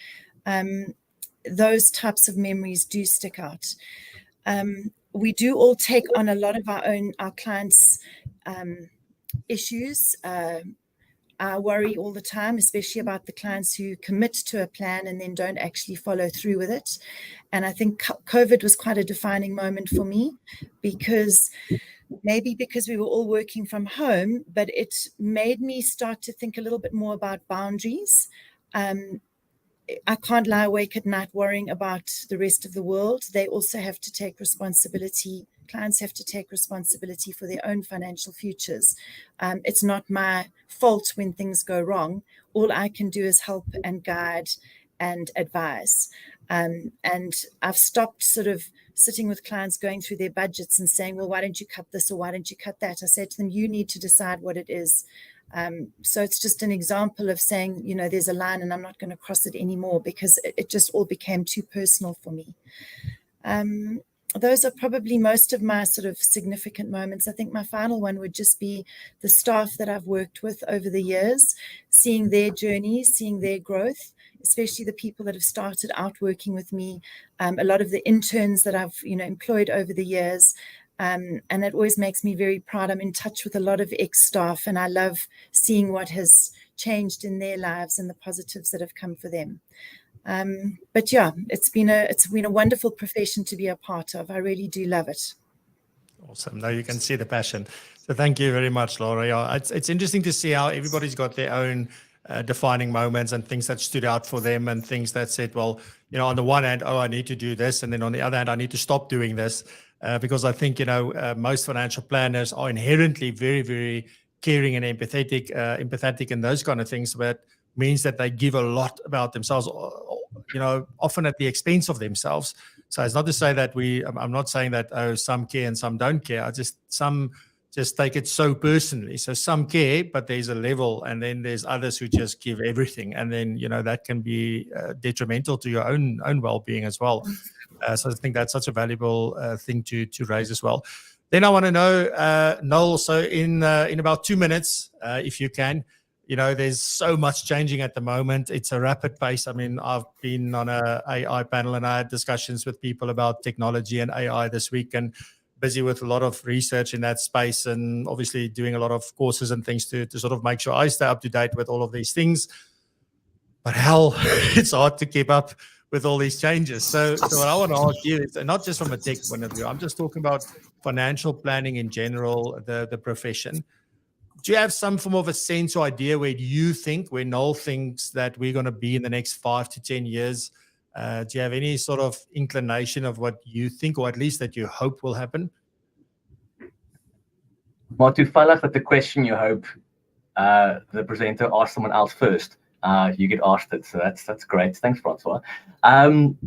Those types of memories do stick out. We do all take on a lot of our clients' issues. I worry all the time, especially about the clients who commit to a plan and then don't actually follow through with it. And I think COVID was quite a defining moment for me, because we were all working from home, but it made me start to think a little bit more about boundaries. I can't lie awake at night worrying about the rest of the world. They also have to take responsibility. Clients have to take responsibility for their own financial futures. It's not my fault when things go wrong. All I can do is help and guide and advise. And I've stopped sort of sitting with clients going through their budgets and saying, well, why don't you cut this or why don't you cut that? I said to them, you need to decide what it is. So it's just an example of saying, there's a line and I'm not going to cross it anymore, because it just all became too personal for me. Those are probably most of my sort of significant moments. I think my final one would just be the staff that I've worked with over the years, seeing their journeys, seeing their growth, especially the people that have started out working with me, a lot of the interns that I've employed over the years. And it always makes me very proud. I'm in touch with a lot of ex-staff, and I love seeing what has changed in their lives and the positives that have come for them. But yeah, it's been a wonderful profession to be a part of. I really do love it. Awesome. Now you can see the passion. So thank you very much, Laura. Yeah, it's interesting to see how everybody's got their own defining moments and things that stood out for them, and things that said, well, on the one hand, I need to do this, and then on the other hand, I need to stop doing this, because I think most financial planners are inherently very, very caring and empathetic and those kind of things, but means that they give a lot about themselves, often at the expense of themselves. So it's not to say that I'm not saying that some care and some don't care. Some just take it so personally. So some care, but there's a level, and then there's others who just give everything, and then that can be detrimental to your own well-being as well. So I think that's such a valuable thing to raise as well. Then I want to know, Noel. So in about 2 minutes, if you can. There's so much changing at the moment. It's a rapid pace. I mean, I've been on a AI panel, and I had discussions with people about technology and AI this week, and busy with a lot of research in that space, and obviously doing a lot of courses and things to sort of make sure I stay up to date with all of these things. But hell, it's hard to keep up with all these changes. So what I want to ask you is, not just from a tech point of view, I'm just talking about financial planning in general, the profession. Do you have some form of a sense or idea where Noel thinks that we're going to be in the next 5 to 10 years? Do you have any sort of inclination of what you think, or at least that you hope will happen? Well, to follow up with the question, you hope the presenter asks someone else first. You get asked it, so that's great. Thanks, Francois.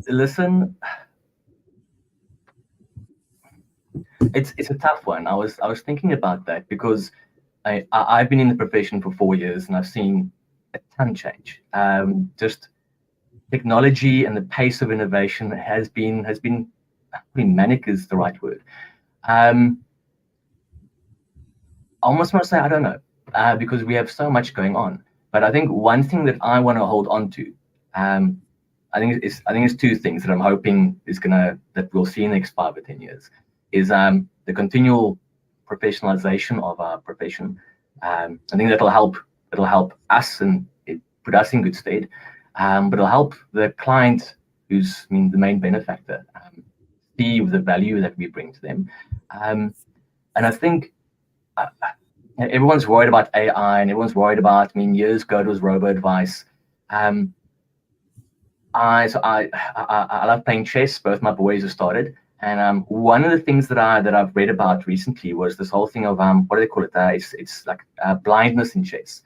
Listen, it's a tough one. I was thinking about that because I've been in the profession for 4 years and I've seen a ton change. Just technology and the pace of innovation has been I mean, manic is the right word. I almost want to say I don't know, because we have so much going on. But I think one thing that I want to hold on to, I think it's two things that I'm hoping that we'll see in the next 5 or 10 years, is the continual professionalization of our profession. I think that'll help us and put us in good stead. But it'll help the client, who's the main benefactor, see the value that we bring to them. And I think everyone's worried about AI, and everyone's worried about, years ago it was robo-advice. I love playing chess. Both my boys have started. And one of the things that I've read about recently was this whole thing of, what do they call it? It's like blindness in chess.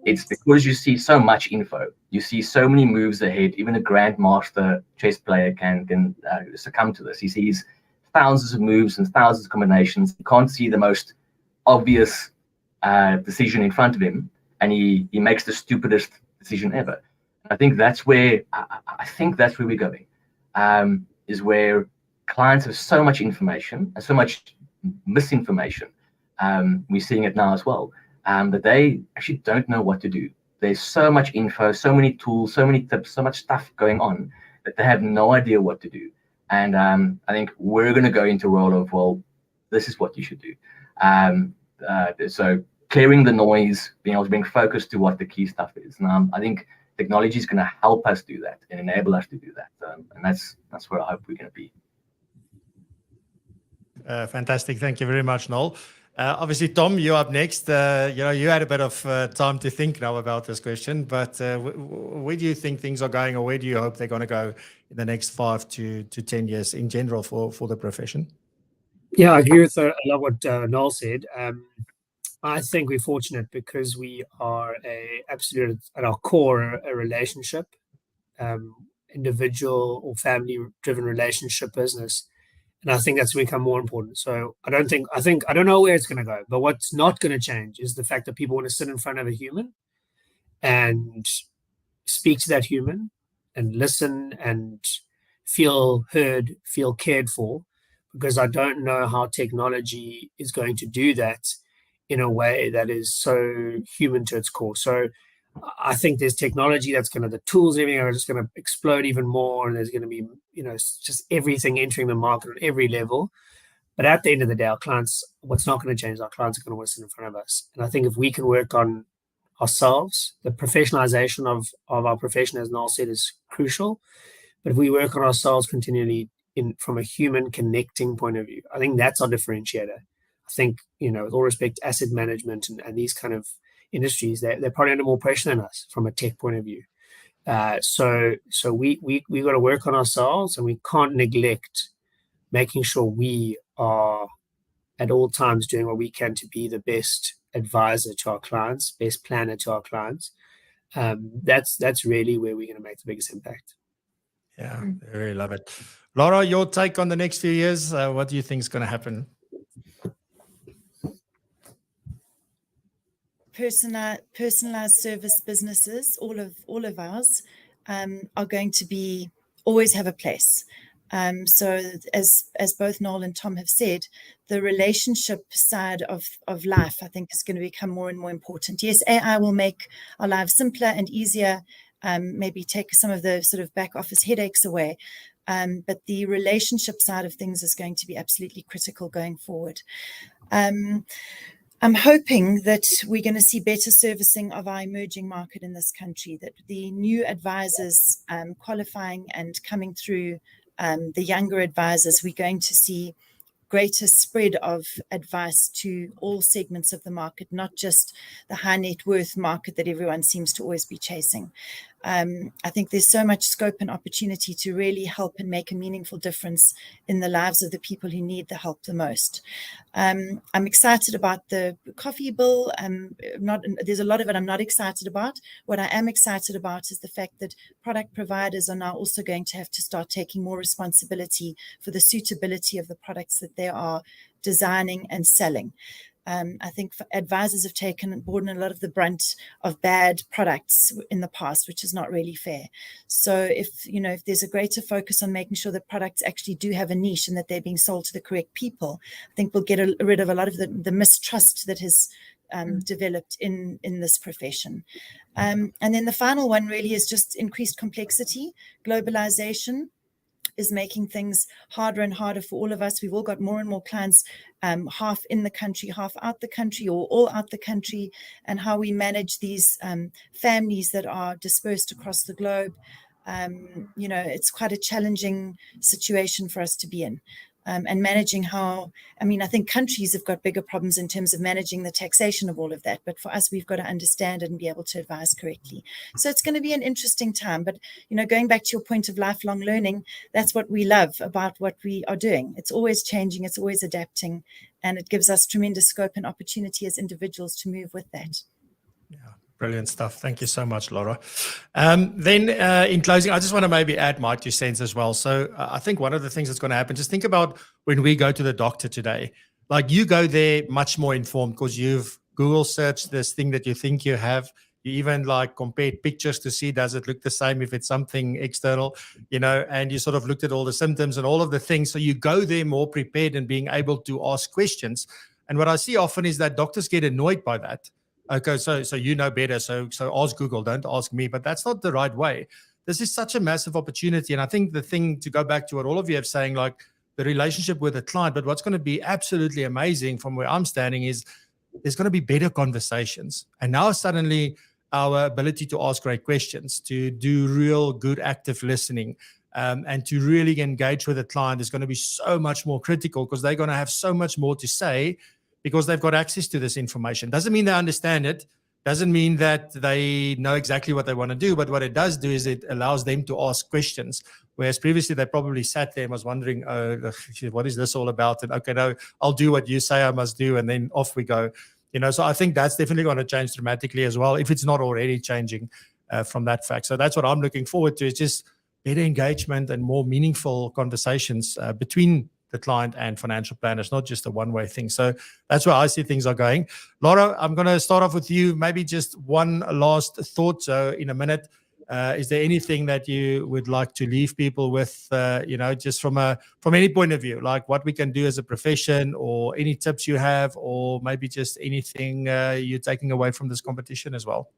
It's because you see so much info. You see so many moves ahead. Even a grandmaster chess player can succumb to this. He sees thousands of moves and thousands of combinations. He can't see the most obvious decision in front of him, and he makes the stupidest decision ever. I think that's where we're going. Is where clients have so much information and so much misinformation. We're seeing it now as well. That they actually don't know what to do. There's so much info, so many tools, so many tips, so much stuff going on that they have no idea what to do. And I think we're going to go into a role of, well, this is what you should do. So clearing the noise, being able to bring focus to what the key stuff is. And I think technology is going to help us do that and enable us to do that. And that's where I hope we're going to be. Fantastic. Thank you very much, Noel. Obviously, Tom, you're up next. You had a bit of time to think now about this question, but where do you think things are going, or where do you hope they're going to go in the next 5 to 10 years in general for the profession? Yeah, I agree with a lot what Noel said. I think we're fortunate because we are absolute at our core a relationship, individual or family-driven relationship business. And I think that's become more important. So I don't know where it's going to go, but what's not going to change is the fact that people want to sit in front of a human and speak to that human and listen and feel heard, feel cared for, because I don't know how technology is going to do that in a way that is so human to its core. So I think there's technology that's the tools and everything are just going to explode even more, and there's going to be, just everything entering the market on every level. But at the end of the day, our clients, what's not going to change, our clients are going to want to sit in front of us. And I think if we can work on ourselves, the professionalization of our profession, as Noel said, is crucial. But if we work on ourselves continually from a human connecting point of view, I think that's our differentiator. I think, with all respect, asset management and these kind of industries, they're probably under more pressure than us from a tech point of view. So we got to work on ourselves, and we can't neglect making sure we are at all times doing what we can to be the best advisor to our clients, best planner to our clients. That's really where we're going to make the biggest impact. Yeah, I really love it. Laura, your take on the next few years, what do you think is going to happen? Personalized service businesses, all of ours, are going to always have a place. So as both Noel and Tom have said, the relationship side of life, I think, is going to become more and more important. Yes, AI will make our lives simpler and easier, maybe take some of the sort of back office headaches away. But the relationship side of things is going to be absolutely critical going forward. I'm hoping that we're going to see better servicing of our emerging market in this country, that the new advisors qualifying and coming through, the younger advisors, we're going to see greater spread of advice to all segments of the market, not just the high net worth market that everyone seems to always be chasing. I think there's so much scope and opportunity to really help and make a meaningful difference in the lives of the people who need the help the most. I'm excited about the coffee bill. There's a lot of it I'm not excited about. What I am excited about is the fact that product providers are now also going to have to start taking more responsibility for the suitability of the products that they are designing and selling. I think advisors have borne a lot of the brunt of bad products in the past, which is not really fair. So if there's a greater focus on making sure that products actually do have a niche and that they're being sold to the correct people, I think we'll get rid of a lot of the mistrust that has developed in this profession. And then the final one really is just increased complexity. Globalization is making things harder and harder for all of us. We've all got more and more clients, half in the country, half out the country, or all out the country, and how we manage these families that are dispersed across the globe. It's quite a challenging situation for us to be in. And managing I think countries have got bigger problems in terms of managing the taxation of all of that. But for us, we've got to understand it and be able to advise correctly. So it's going to be an interesting time. But, going back to your point of lifelong learning, that's what we love about what we are doing. It's always changing. It's always adapting. And it gives us tremendous scope and opportunity as individuals to move with that. Yeah. Brilliant stuff. Thank you so much, Laura. Then in closing, I just want to maybe add my 2 cents as well. So I think one of the things that's going to happen, just think about when we go to the doctor today, like you go there much more informed because you've Google searched this thing that you think you have. You even like compared pictures to see, does it look the same if it's something external, and you sort of looked at all the symptoms and all of the things. So you go there more prepared and being able to ask questions. And what I see often is that doctors get annoyed by that. Okay, so you know better, so ask Google, don't ask me. But that's not the right way. This is such a massive opportunity. And I think the thing to go back to what all of you have saying, like the relationship with the client, but what's going to be absolutely amazing from where I'm standing is there's going to be better conversations. And now suddenly our ability to ask great questions, to do real good active listening, and to really engage with the client is going to be so much more critical because they're going to have so much more to say because they've got access to this information. Doesn't mean they understand it. Doesn't mean that they know exactly what they want to do. But what it does do is it allows them to ask questions. Whereas previously they probably sat there and was wondering, oh, what is this all about? And okay, no, I'll do what you say I must do. And then off we go. So I think that's definitely going to change dramatically as well, if it's not already changing from that fact. So that's what I'm looking forward to, is just better engagement and more meaningful conversations between the client and financial planners, not just a one-way thing. So that's where I see things are going. Laura, I'm going to start off with you. Maybe just one last thought. So in a minute, is there anything that you would like to leave people with, just from any point of view, like what we can do as a profession, or any tips you have, or maybe just anything you're taking away from this competition as well?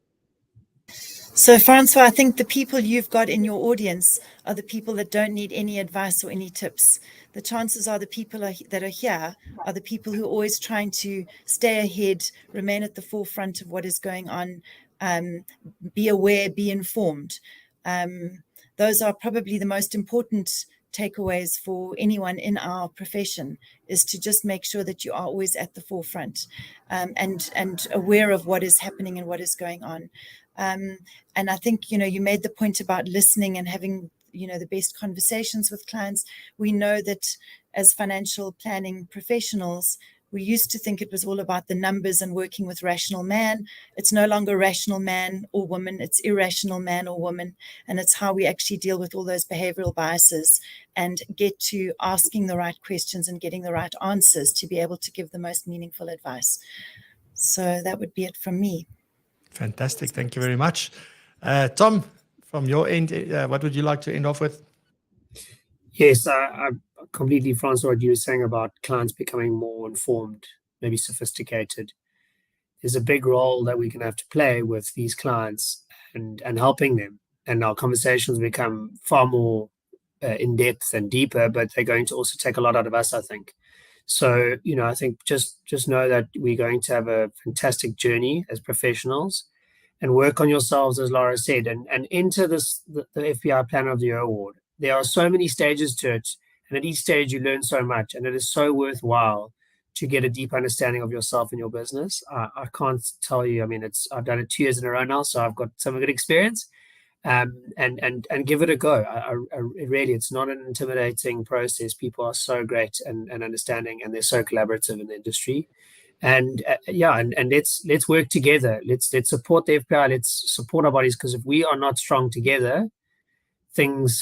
So, Francois, I think the people you've got in your audience are the people that don't need any advice or any tips. The chances are the people that are here are the people who are always trying to stay ahead, remain at the forefront of what is going on, be aware, be informed. Those are probably the most important takeaways for anyone in our profession, is to just make sure that you are always at the forefront and aware of what is happening and what is going on. And I think, you made the point about listening and having, the best conversations with clients. We know that as financial planning professionals, we used to think it was all about the numbers and working with rational man. It's no longer rational man or woman. It's irrational man or woman. And it's how we actually deal with all those behavioral biases and get to asking the right questions and getting the right answers to be able to give the most meaningful advice. So that would be it from me. Fantastic. Thank you very much. Tom, from your end, what would you like to end off with? Yes, I completely, Francois, what you were saying about clients becoming more informed, maybe sophisticated. There's a big role that we can have to play with these clients and helping them. And our conversations become far more in-depth and deeper, but they're going to also take a lot out of us, I think. So, I think just know that we're going to have a fantastic journey as professionals, and work on yourselves, as Laura said, and enter the FBI Planner of the Year award. There are so many stages to it, And at each stage, you learn so much, and it is so worthwhile to get a deep understanding of yourself and your business. I can't tell you. I mean, I've done it 2 years in a row now, so I've got some good experience. And give it a go. Really, it's not an intimidating process. People are so great and understanding, and they're so collaborative in the industry. And let's work together. Let's support the FPI. Let's support our bodies, because if we are not strong together,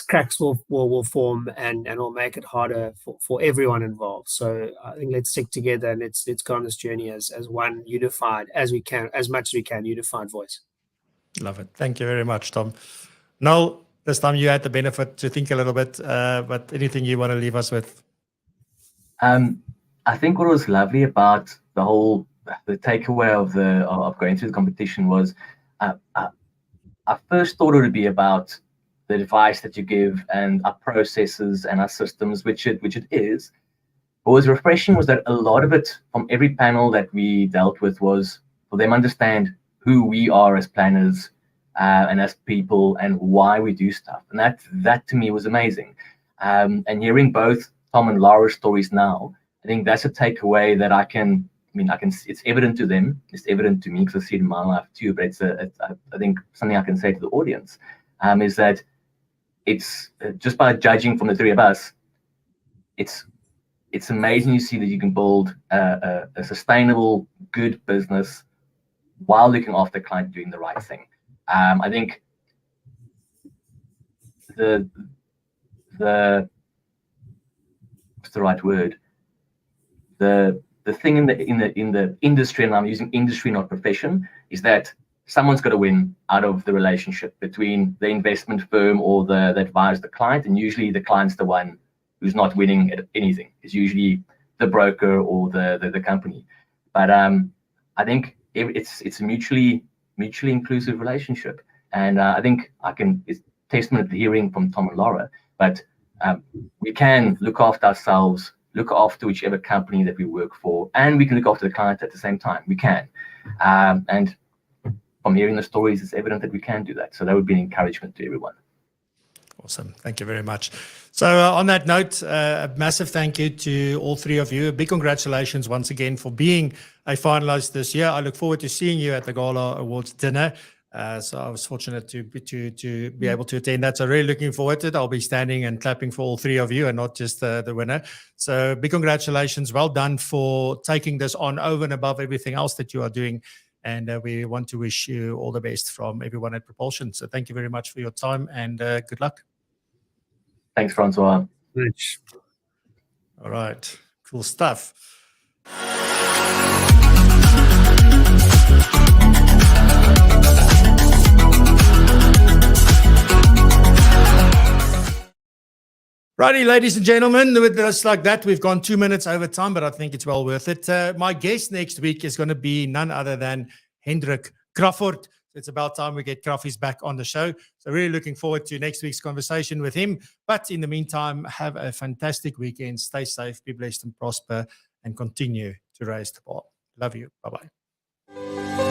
cracks will form, and will make it harder for everyone involved. So I think let's stick together, and let's go on this journey as one unified, as much as we can, unified voice. Love it. Thank you very much, Tom. Noel, this time you had the benefit to think a little bit, but anything you want to leave us with? I think what was lovely about the takeaway of going through the competition was I first thought it would be about the advice that you give and our processes and our systems, which it is. What was refreshing was that a lot of it from every panel that we dealt with was for them to understand who we are as planners and as people and why we do stuff. And that to me was amazing. And hearing both Tom and Laura's stories now, I think that's a takeaway that I can see. It's evident to them. It's evident to me because I see it in my life too. But I think something I can say to the audience is that it's just by judging from the three of us, it's amazing you see that you can build a sustainable, good business while looking after the client, doing the right thing. I think the what's the right word? The thing in the industry, and I'm using industry, not profession, is that someone's got to win out of the relationship between the investment firm or the advisor, the client, and usually the client's the one who's not winning at anything. It's usually the broker or the company. But I think it's a mutually inclusive relationship, and I think it's testament to hearing from Tom and Laura. But we can look after ourselves, look after whichever company that we work for, and we can look after the client at the same time. We can, and from hearing the stories, it's evident that we can do that. So that would be an encouragement to everyone. Awesome. Thank you very much. So on that note, a massive thank you to all three of you. A big congratulations once again for being a finalist this year. I look forward to seeing you at the Gala Awards dinner. So I was fortunate to be able to attend that. So really looking forward to it. I'll be standing and clapping for all three of you and not just the winner. So big congratulations. Well done for taking this on over and above everything else that you are doing. And we want to wish you all the best from everyone at Propulsion. So thank you very much for your time and good luck. Thanks, Francois. Rich. All right. Cool stuff. Righty, ladies and gentlemen, with just like that, we've gone 2 minutes over time, but I think it's well worth it. My guest next week is going to be none other than Hendrik Crawford. It's about time we get Crawfies back on the show. So really looking forward to next week's conversation with him. But in the meantime, have a fantastic weekend. Stay safe, be blessed and prosper, and continue to raise the bar. Love you. Bye-bye.